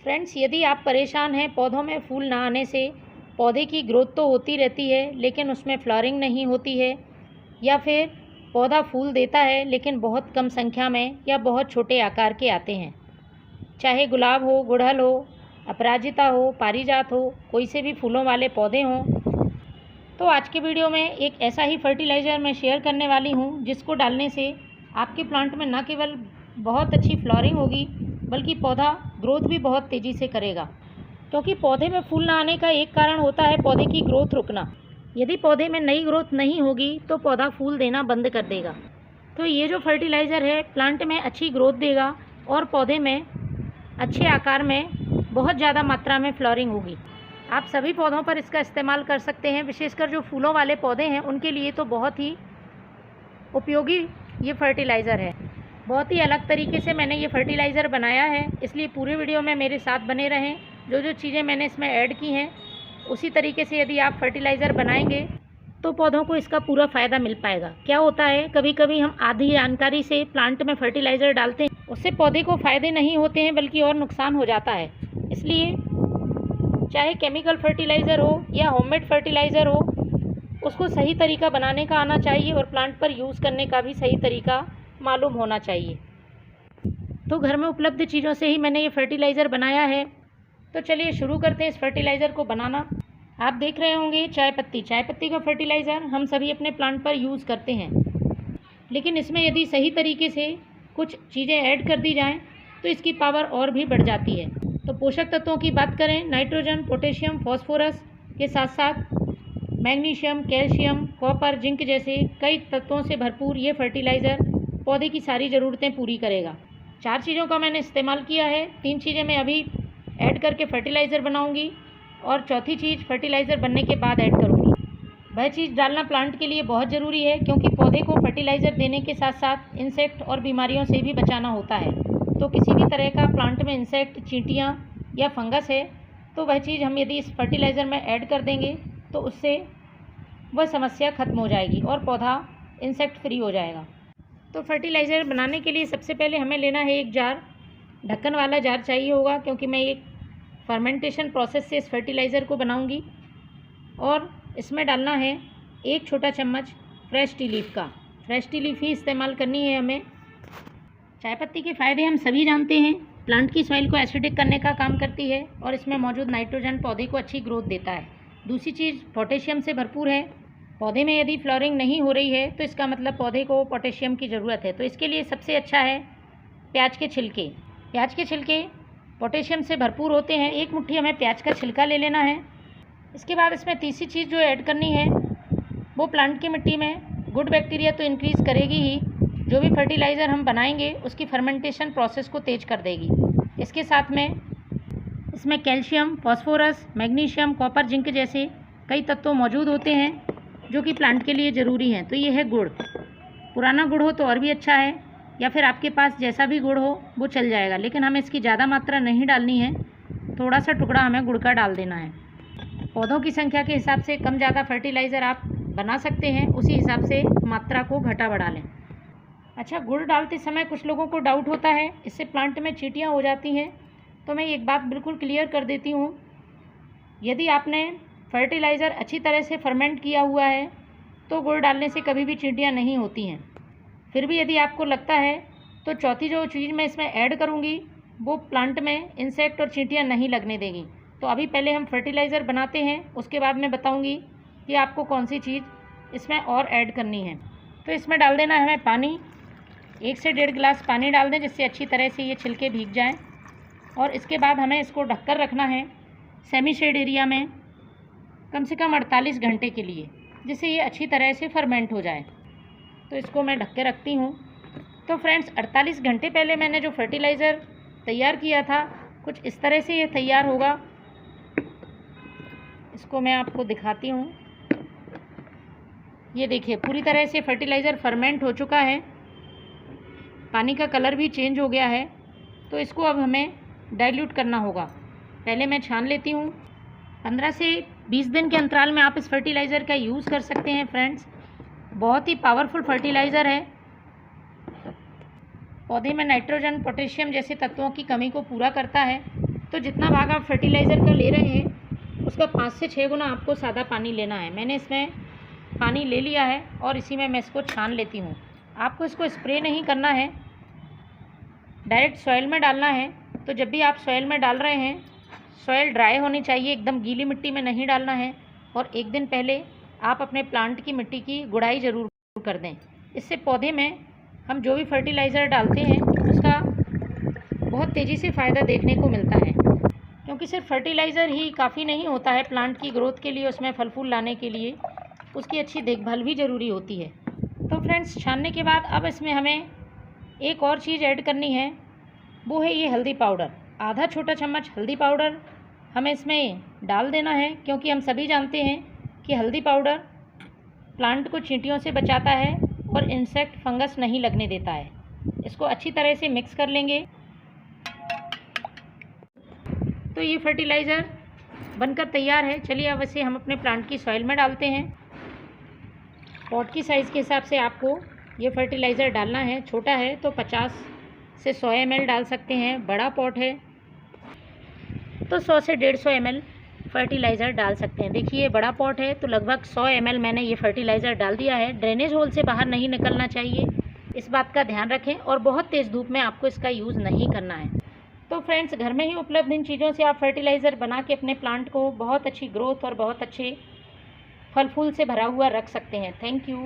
Friends, यदि आप परेशान हैं पौधों में फूल ना आने से, पौधे की ग्रोथ तो होती रहती है लेकिन उसमें फ्लावरिंग नहीं होती है, या फिर पौधा फूल देता है लेकिन बहुत कम संख्या में या बहुत छोटे आकार के आते हैं, चाहे गुलाब हो, गुड़हल हो, अपराजिता हो, पारिजात हो, कोई से भी फूलों वाले पौधे हों, तो आज के वीडियो में एक ऐसा ही फर्टिलाइज़र मैं शेयर करने वाली हूँ जिसको डालने से आपके प्लांट में न केवल बहुत अच्छी फ्लावरिंग होगी बल्कि पौधा ग्रोथ भी बहुत तेज़ी से करेगा। क्योंकि पौधे में फूल ना आने का एक कारण होता है पौधे की ग्रोथ रुकना। यदि पौधे में नई ग्रोथ नहीं होगी तो पौधा फूल देना बंद कर देगा। तो ये जो फर्टिलाइज़र है प्लांट में अच्छी ग्रोथ देगा और पौधे में अच्छे आकार में बहुत ज़्यादा मात्रा में फ्लावरिंग होगी। आप सभी पौधों पर इसका इस्तेमाल कर सकते हैं, विशेषकर जो फूलों वाले पौधे हैं उनके लिए तो बहुत ही उपयोगी ये फर्टिलाइज़र है। बहुत ही अलग तरीके से मैंने ये फर्टिलाइज़र बनाया है, इसलिए पूरे वीडियो में मेरे साथ बने रहें। जो जो चीज़ें मैंने इसमें ऐड की हैं उसी तरीके से यदि आप फर्टिलाइज़र बनाएंगे तो पौधों को इसका पूरा फ़ायदा मिल पाएगा। क्या होता है, कभी कभी हम आधी जानकारी से प्लांट में फर्टिलाइज़र डालते हैं, उससे पौधे को फ़ायदे नहीं होते हैं बल्कि और नुकसान हो जाता है। इसलिए चाहे केमिकल फर्टिलाइज़र हो या होममेड फर्टिलाइज़र हो, उसको सही तरीका बनाने का आना चाहिए और प्लांट पर यूज़ करने का भी सही तरीका मालूम होना चाहिए। तो घर में उपलब्ध चीज़ों से ही मैंने ये फर्टिलाइज़र बनाया है। तो चलिए शुरू करते हैं इस फर्टिलाइज़र को बनाना। आप देख रहे होंगे चाय पत्ती का फर्टिलाइज़र हम सभी अपने प्लांट पर यूज़ करते हैं, लेकिन इसमें यदि सही तरीके से कुछ चीज़ें ऐड कर दी जाएँ तो इसकी पावर और भी बढ़ जाती है। तो पोषक तत्वों की बात करें, नाइट्रोजन, पोटेशियम, फॉस्फोरस के साथ साथ मैग्नीशियम, कैल्शियम, कॉपर, जिंक जैसे कई तत्वों से भरपूर ये फर्टिलाइज़र पौधे की सारी ज़रूरतें पूरी करेगा। 4 चीज़ों का मैंने इस्तेमाल किया है, 3 चीज़ें मैं अभी ऐड करके फर्टिलाइज़र बनाऊंगी और चौथी चीज़ फर्टिलाइज़र बनने के बाद ऐड करूंगी। वह चीज़ डालना प्लांट के लिए बहुत ज़रूरी है क्योंकि पौधे को फर्टिलाइज़र देने के साथ साथ इंसेक्ट और बीमारियों से भी बचाना होता है। तो किसी भी तरह का प्लांट में इंसेक्ट, चींटियाँ या फंगस है तो वह चीज़ हम यदि इस फर्टिलाइज़र में ऐड कर देंगे तो उससे वह समस्या ख़त्म हो जाएगी और पौधा इंसेक्ट फ्री हो जाएगा। तो फर्टिलाइज़र बनाने के लिए सबसे पहले हमें लेना है एक जार। ढक्कन वाला जार चाहिए होगा क्योंकि मैं एक फर्मेंटेशन प्रोसेस से इस फर्टिलाइज़र को बनाऊंगी। और इसमें डालना है 1 छोटा चम्मच फ्रेश टी लीफ का। फ्रेश टी लीफ ही इस्तेमाल करनी है हमें। चाय पत्ती के फ़ायदे हम सभी जानते हैं। प्लांट की सॉइल को एसिडिक करने का काम करती है और इसमें मौजूद नाइट्रोजन पौधे को अच्छी ग्रोथ देता है। दूसरी चीज़, पोटेशियम से भरपूर है। पौधे में यदि फ्लावरिंग नहीं हो रही है तो इसका मतलब पौधे को पोटेशियम की ज़रूरत है। तो इसके लिए सबसे अच्छा है प्याज के छिलके। प्याज के छिलके पोटेशियम से भरपूर होते हैं। 1 मुट्ठी हमें प्याज का छिलका ले लेना है। इसके बाद इसमें तीसरी चीज़ जो ऐड करनी है वो प्लांट की मिट्टी में गुड बैक्टीरिया तो इंक्रीज़ करेगी ही, जो भी फर्टिलाइज़र हम बनाएंगे उसकी फर्मेंटेशन प्रोसेस को तेज़ कर देगी। इसके साथ में इसमें calcium, phosphorus, magnesium, copper, zinc जैसे कई तत्व मौजूद होते हैं जो कि प्लांट के लिए ज़रूरी हैं। तो ये है गुड़। पुराना गुड़ हो तो और भी अच्छा है, या फिर आपके पास जैसा भी गुड़ हो वो चल जाएगा, लेकिन हमें इसकी ज़्यादा मात्रा नहीं डालनी है। थोड़ा सा टुकड़ा हमें गुड़ का डाल देना है। पौधों की संख्या के हिसाब से कम ज़्यादा फर्टिलाइज़र आप बना सकते हैं, उसी हिसाब से मात्रा को घटा बढ़ा लें। अच्छा, गुड़ डालते समय कुछ लोगों को डाउट होता है इससे प्लांट में चींटियाँ हो जाती हैं। तो मैं एक बात बिल्कुल क्लियर कर देती हूँ, यदि आपने फर्टिलाइज़र अच्छी तरह से फर्मेंट किया हुआ है तो गुड़ डालने से कभी भी चींटियाँ नहीं होती हैं। फिर भी यदि आपको लगता है तो चौथी जो चीज़ मैं इसमें ऐड करूँगी वो प्लांट में इंसेक्ट और चींटियाँ नहीं लगने देगी। तो अभी पहले हम फर्टिलाइज़र बनाते हैं, उसके बाद मैं बताऊँगी कि आपको कौन सी चीज़ इसमें और ऐड करनी है। तो इसमें डाल देना है हमें पानी। 1 से 1.5 गिलास पानी डाल दें जिससे अच्छी तरह से ये छिलके भीग जाएँ। और इसके बाद हमें इसको ढककर रखना है सेमी शेड एरिया में कम से कम 48 घंटे के लिए, जिससे ये अच्छी तरह से फर्मेंट हो जाए। तो इसको मैं ढक के रखती हूँ। तो फ्रेंड्स, 48 घंटे पहले मैंने जो फर्टिलाइज़र तैयार किया था कुछ इस तरह से ये तैयार होगा। इसको मैं आपको दिखाती हूँ। ये देखिए पूरी तरह से फर्टिलाइज़र फर्मेंट हो चुका है, पानी का कलर भी चेंज हो गया है। तो इसको अब हमें डाइल्यूट करना होगा। पहले मैं छान लेती हूँ। 15 से 20 दिन के अंतराल में आप इस फर्टिलाइज़र का यूज़ कर सकते हैं। फ्रेंड्स, बहुत ही पावरफुल फर्टिलाइज़र है। पौधे में नाइट्रोजन, पोटेशियम जैसे तत्वों की कमी को पूरा करता है तो जितना भाग आप फर्टिलाइज़र का ले रहे हैं उसका 5 से 6 गुना आपको सादा पानी लेना है। मैंने इसमें पानी ले लिया है और इसी में मैं इसको छान लेती हूँ। आपको इसको स्प्रे नहीं करना है, डायरेक्ट सॉइल में डालना है। तो जब भी आप सॉइल में डाल रहे हैं, सॉइल ड्राई होनी चाहिए, एकदम गीली मिट्टी में नहीं डालना है। और एक दिन पहले आप अपने प्लांट की मिट्टी की गुड़ाई ज़रूर कर दें। इससे पौधे में हम जो भी फर्टिलाइज़र डालते हैं उसका बहुत तेज़ी से फ़ायदा देखने को मिलता है, क्योंकि सिर्फ फर्टिलाइज़र ही काफ़ी नहीं होता है प्लांट की ग्रोथ के लिए, उसमें फल फूल लाने के लिए उसकी अच्छी देखभाल भी ज़रूरी होती है। तो फ्रेंड्स, छानने के बाद अब इसमें हमें एक और चीज़ ऐड करनी है, वो है ये हल्दी पाउडर। आधा छोटा चम्मच हल्दी पाउडर हमें इसमें डाल देना है, क्योंकि हम सभी जानते हैं कि हल्दी पाउडर प्लांट को चींटियों से बचाता है और इंसेक्ट फंगस नहीं लगने देता है। इसको अच्छी तरह से मिक्स कर लेंगे। तो ये फर्टिलाइज़र बनकर तैयार है। चलिए अब इसे हम अपने प्लांट की सॉइल में डालते हैं। पॉट की साइज़ के हिसाब से आपको ये फर्टिलाइज़र डालना है। छोटा है तो 50 से 100 ml डाल सकते हैं, बड़ा पॉट है तो 100 से 150 ml फर्टिलाइज़र डाल सकते हैं। देखिए बड़ा पॉट है तो लगभग 100 ml मैंने ये फर्टिलाइज़र डाल दिया है। ड्रेनेज होल से बाहर नहीं निकलना चाहिए, इस बात का ध्यान रखें। और बहुत तेज़ धूप में आपको इसका यूज़ नहीं करना है। तो फ्रेंड्स, घर में ही उपलब्ध इन चीज़ों से आप फर्टिलाइज़र बना के अपने प्लांट को बहुत अच्छी ग्रोथ और बहुत अच्छे फल फूल से भरा हुआ रख सकते हैं। Thank you.